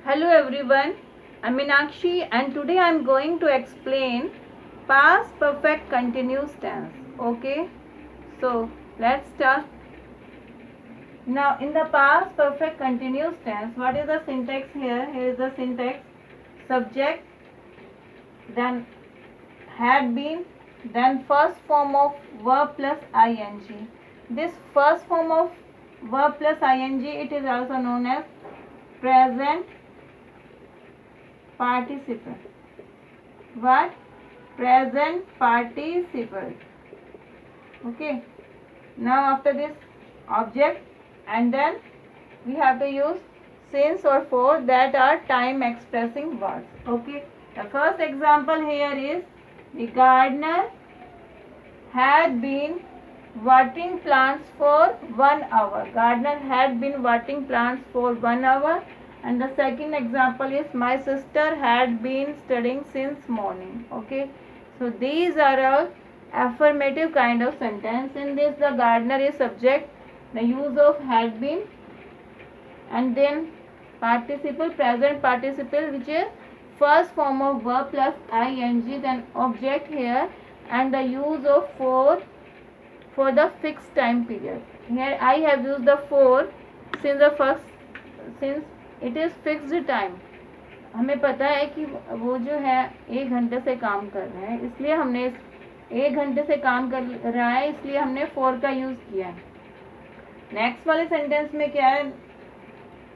Hello everyone, I'm Meenakshi and today I'm going to explain past perfect continuous tense. Okay, so let's start. Now in the past perfect continuous tense, what is the syntax here? Here is the syntax: subject, then had been, then first form of verb plus ing. This first form of verb plus ing, it is also known as present participle. What? Present participle. Okay, now after this object, and then we have to use since or for, that are time expressing words. Okay, the first example here is the gardener had been watering plants for 1 hour. Gardener had been watering plants for 1 hour. And the second example is my sister had been studying since morning. Okay, so these are all affirmative kind of sentence. In this, the gardener is subject, the use of had been, and then participle, present participle, which is first form of verb plus ing, then object here, and the use of for the fixed time period. Here I have used the for since it is fixed time. हमें पता है कि वो जो है 1 घंटे से काम कर रहे हैं, इसलिए हमने 1 घंटे से काम कर रहा है, इसलिए हमने for का यूज़ किया है. नेक्स्ट वाले सेंटेंस में क्या है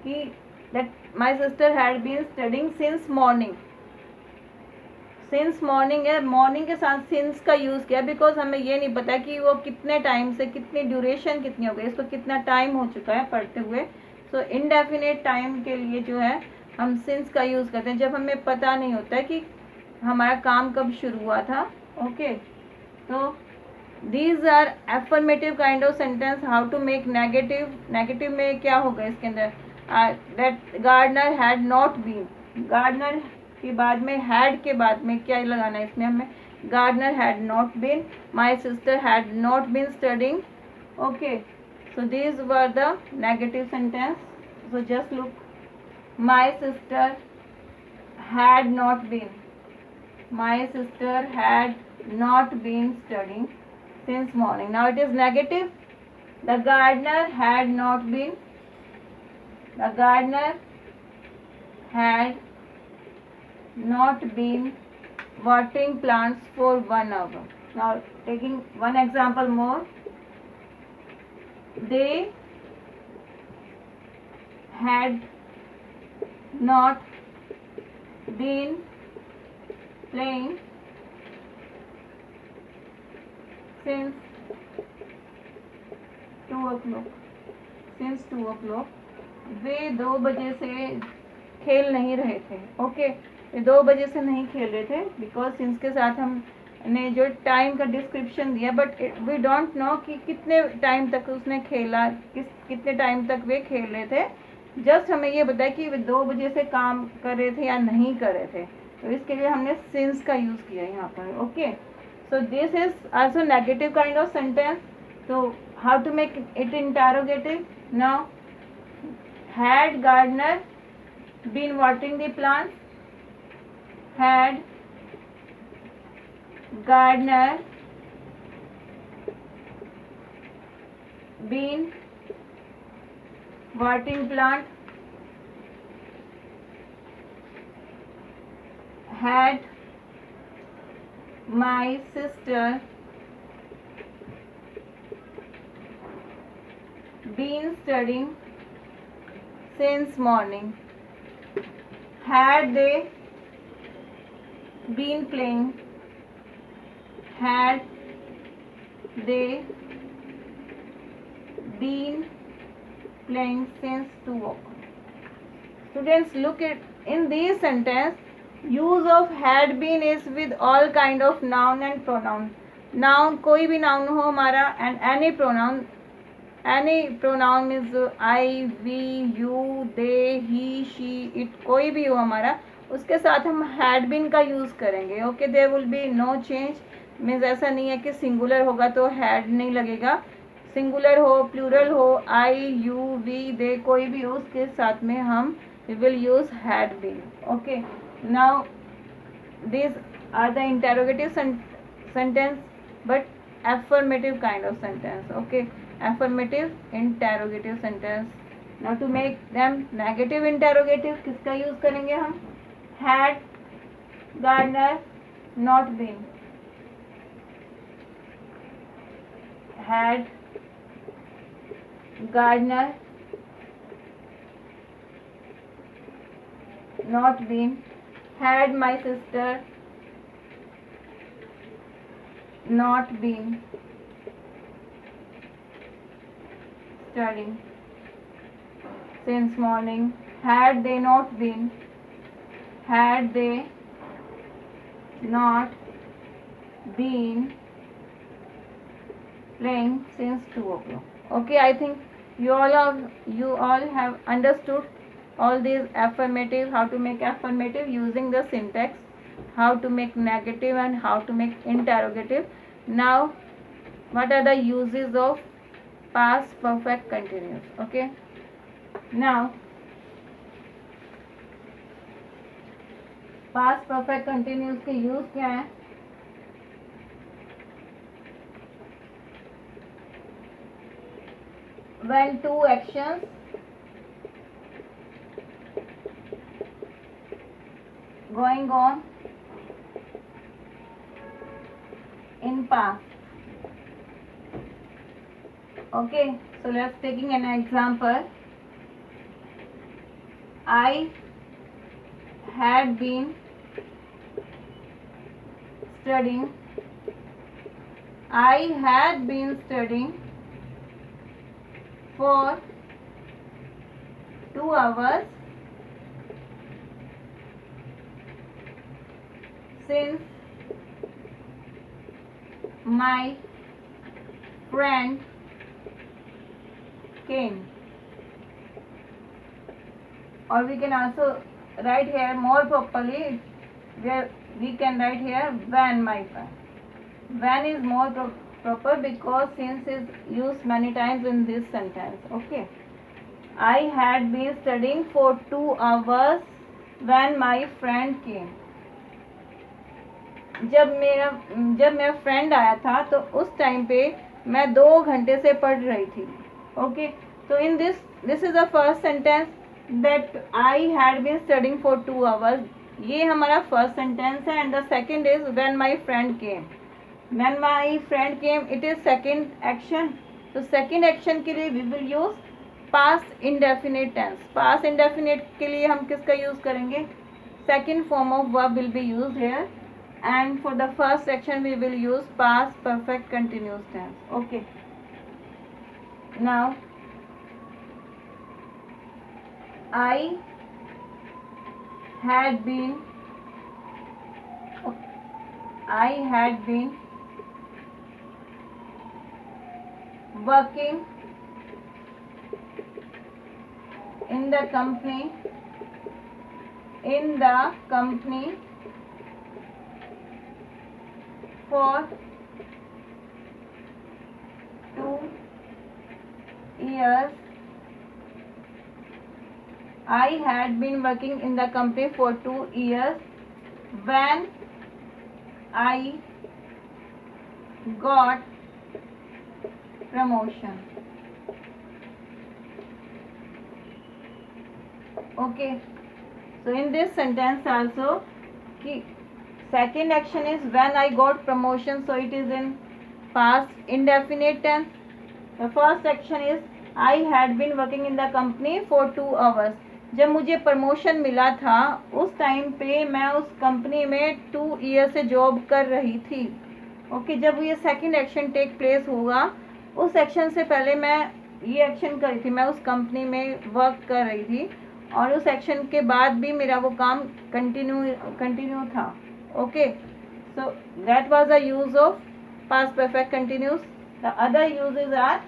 कि that my sister had been studying since morning. Since morning है, मॉर्निंग के साथ सिंस का यूज़ किया बिकॉज हमें ये नहीं पता कि वो कितने टाइम से, कितनी ड्यूरेशन कितनी हो गई, इसको कितना टाइम हो चुका है पढ़ते हुए. सो इनडेफिनेट टाइम के लिए जो है हम सिंस का यूज़ करते हैं जब हमें पता नहीं होता है कि हमारा काम कब शुरू हुआ था. ओके, तो these are affirmative kind of sentence. How to make negative. Negative में क्या होगा इसके अंदर? That gardener had not been. Gardener के बाद में, हैड के बाद में क्या लगाना है इसमें हमें? Gardener had not been, my sister had not been studying. Okay, so these were the negative sentence. So just look, my sister had not been, my sister had not been studying since morning. Now it is negative. The gardener had not been, the gardener had not been watering plants for 1 hour. Now taking one example more, they had not been playing since 2 o'clock. Since 2 o'clock, वे 2 बजे से खेल नहीं रहे थे. Okay, वे 2 बजे से नहीं खेल रहे थे बिकॉज सिंस के साथ हमने जो टाइम का डिस्क्रिप्शन दिया, बट वी डोंट नो कि कितने टाइम तक उसने खेला, कितने टाइम तक वे खेल रहे थे. जस्ट हमें ये बताया कि वे 2 बजे से काम कर रहे थे या नहीं कर रहे थे, तो इसके लिए हमने सिंस का यूज़ किया यहाँ पर. Okay, so this is also negative kind of sentence. So how to make it interrogative? Now, had gardener been watering the plants? Had gardener been watering plant? Had my sister been studying since morning? Had they been playing? Had they been playing since 2 o'clock? Students, look at in these sentence, use of had been is with all kind of noun and pronoun. Noun, कोई भी noun हो हमारा, and any pronoun. Any pronoun is I, we, you, they, he, she, it, कोई भी हो हमारा, उसके साथ हम had been का यूज़ करेंगे. Okay, there will be no change. Means ऐसा नहीं है कि सिंगुलर होगा तो had नहीं लगेगा. सिंगुलर हो, प्लूरल हो, आई, यू, वी, दे, कोई भी हो, उसके साथ में हम we will use had been. Okay, now these are the interrogative sentence, but affirmative kind of sentence. Okay, affirmative interrogative sentence. now to make them negative interrogative, किसका यूज करेंगे हम? had Gardner not been, had Gardner not been, had my sister not been studying since morning, had they not been, had they not been playing since 2 o'clock. Okay, I think you all have understood all these affirmative, how to make affirmative using the syntax, how to make negative and how to make interrogative. Now what are the uses of past perfect continuous? Okay, now past perfect continuous के use क्या है? when two actions going on in past. Okay, so let's taking an example. I had been studying. I had been studying for 2 hours since my friend came. Or we can also write here more properly, where we can write here when my friend. When is more proper because since is used many times in this sentence. Okay, I had been studying for 2 hours when my friend came. जब मेरा friend आया था तो उस time पे मैं 2 घंटे से पढ़ रही थी. ओके, तो in this is the first sentence that I had been studying for 2 hours. ये हमारा फर्स्ट सेंटेंस है. And the second is when my friend came. When my friend came it is second action. तो second action के लिए we will use past indefinite tense. Past indefinite के लिए हम किसका यूज करेंगे? Second form of verb will be use here. And for the first section we will use past perfect continuous tense. Okay, now I had been working in the company for 2 years. I had been working in the company for 2 years when I got promotion. Okay, so in this sentence also second action is when I got promotion, so it is in past indefinite tense. The first action is I had been working in the company for 2 hours. जब मुझे promotion मिला था उस time पे मैं उस company में 2 year से जॉब कर रही थी. ओके, जब ये सेकंड एक्शन टेक प्लेस होगा उस एक्शन से पहले मैं ये एक्शन कर रही थी, मैं उस कंपनी में वर्क कर रही थी और उस एक्शन के बाद भी मेरा वो काम कंटिन्यू था. Okay, so that was the use of past perfect continuous. The other uses are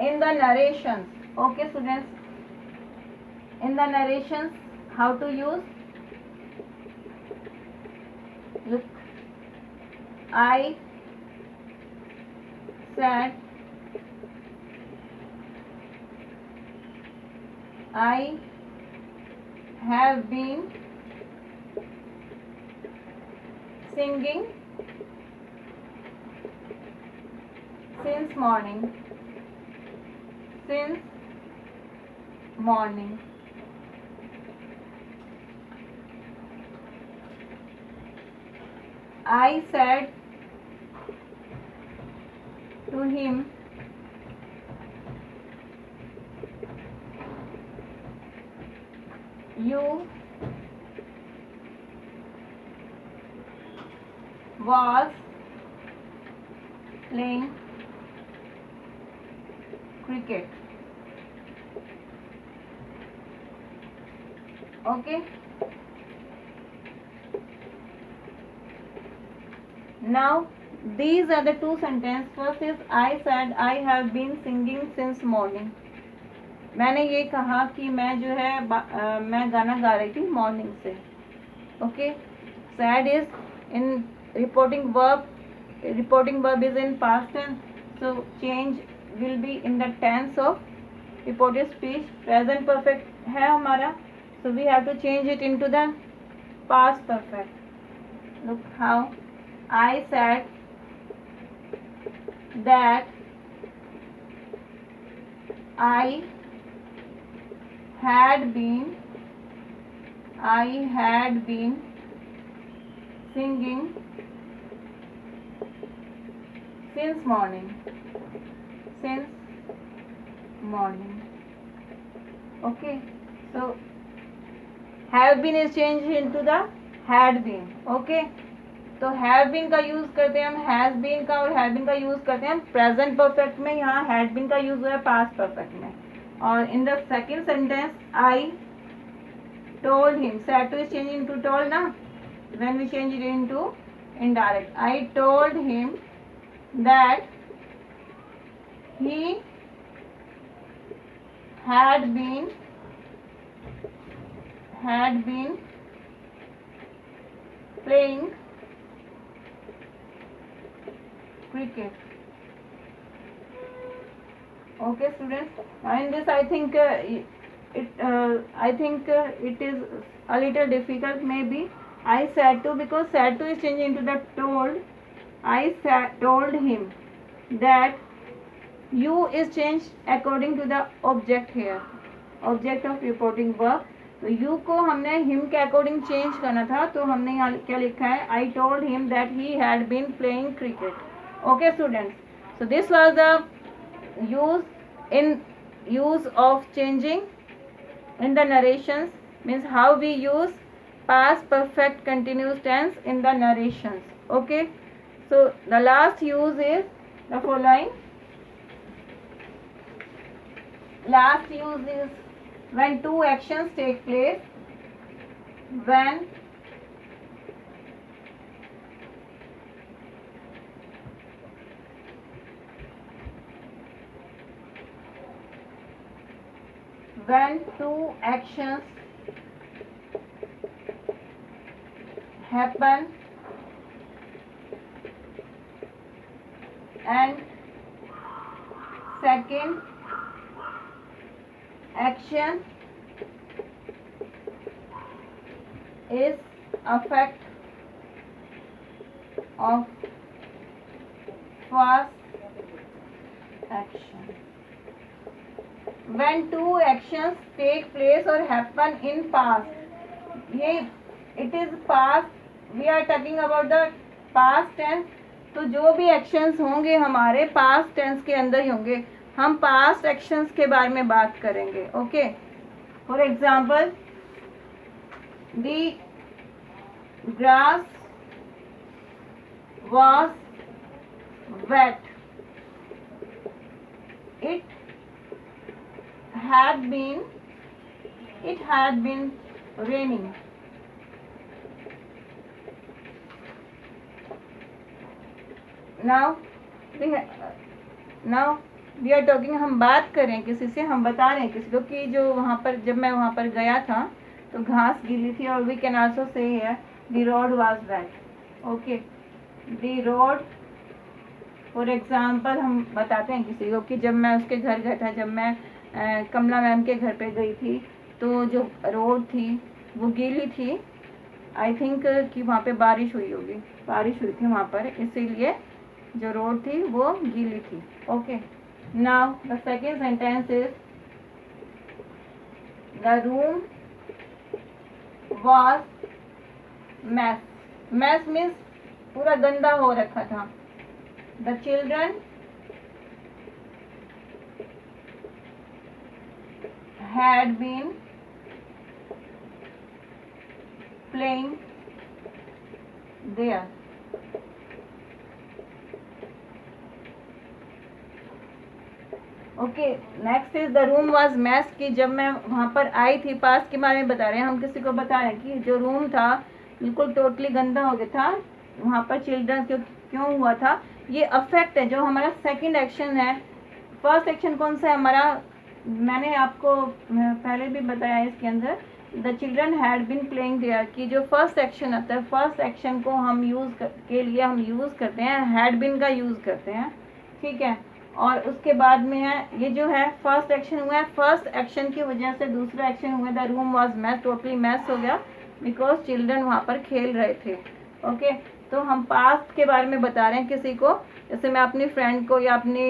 in the narrations. Okay students, in the narrations how to use? Look, I said I have been singing since morning. Since morning. I said to him, you was playing cricket. Okay. Now these are the two sentences. First is I said I have been singing since morning. मैंने ये कहा कि मैं जो है मैं गाना गा रही थी मॉर्निंग से. Okay. Said is in reporting verb is in past tense, so change will be in the tense of reported speech. Present perfect है हमारा, so we have to change it into the past perfect. Look how I said that I had been singing since morning. Okay, so have been is changed into the had been. Okay, तो have been का use करते हैं हम has been का, और have been का use करते हैं हम प्रेजेंट परफेक्ट में. यहाँ हैड बीन का यूज हुआ है पास्ट परफेक्ट में. और in the second sentence I told him, said to is change into told ना, when we change it into indirect. I told him that he had been playing cricket. Okay students, and this I think it is a little difficult maybe. I said to, because said to is changed into the told. I told him that you is changed according to the object here, object of reporting verb. तो you को हमने him के according change करना था, तो हमने यहाँ क्या लिखा है, I told him that he had been playing cricket. Okay students, so this was the use of changing in the narrations, means how we use past perfect continuous tense in the narrations. Okay, so the last use is the following. Last use is when two actions take place. When two actions happen and second action is effect of first action. When two actions take place or happen in past, ये it is past, we are talking about the past tense. तो जो भी actions होंगे हमारे past tense के अंदर ही होंगे. हम past actions के बारे में बात करेंगे. Okay, for example, the grass was wet. It had been raining. Now we are talking, हम बात करें किसी से, हम बता रहे हैं किसी को कि जो वहाँ पर, जब मैं वहाँ पर गया था तो घास गीली थी. और we can also say here the road was wet. Okay, the road, for example, हम बताते हैं किसी को कि जब मैं उसके घर गया था, जब मैं कमला मैम के घर पे गई थी, तो जो रोड थी वो गीली थी। आई थिंक कि वहाँ पे बारिश हुई होगी, बारिश हुई थी वहाँ पर, इसीलिए जो रोड थी वो गीली थी। Okay, now the second sentence is the room was mess. Mess means पूरा गंदा हो रखा था। The children had been playing there. Okay, next is the room was mess. कि जब मैं वहाँ पर आई थी, पास के बारे में बता रहे हैं हम, किसी को बता रहे हैं कि जो रूम था बिल्कुल टोटली गंदा हो गया था। वहाँ पर चिल्ड्रन क्यों हुआ था, ये अफेक्ट है। जो हमारा सेकंड एक्शन है, फर्स्ट एक्शन कौन सा है हमारा, मैंने आपको पहले भी बताया इसके अंदर, the children had been playing there. की जो फर्स्ट एक्शन आता है, फर्स्ट एक्शन को हम के लिए हम यूज़ करते हैं, हैड बीन का यूज़ करते हैं, ठीक है। और उसके बाद में है ये जो है फर्स्ट एक्शन हुआ है, फर्स्ट एक्शन की वजह से दूसरा एक्शन हुआ, the room was mess, totally mess हो गया बिकॉज चिल्ड्रन वहाँ पर खेल रहे थे। ओके, तो हम पास्ट के बारे में बता रहे हैं किसी को, जैसे मैं अपनी फ्रेंड को या अपनी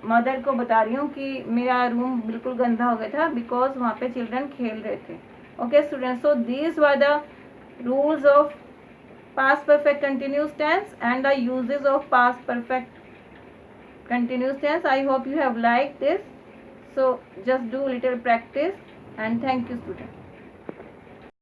मदर को बता रही हूँ कि मेरा रूम बिल्कुल गंदा हो गया था बिकॉज वहाँ पे चिल्ड्रन खेल रहे थे। Okay students, so these were the rules of past perfect continuous tense and the uses of past perfect continuous tense. I hope you have liked this. So just do little practice and thank you students.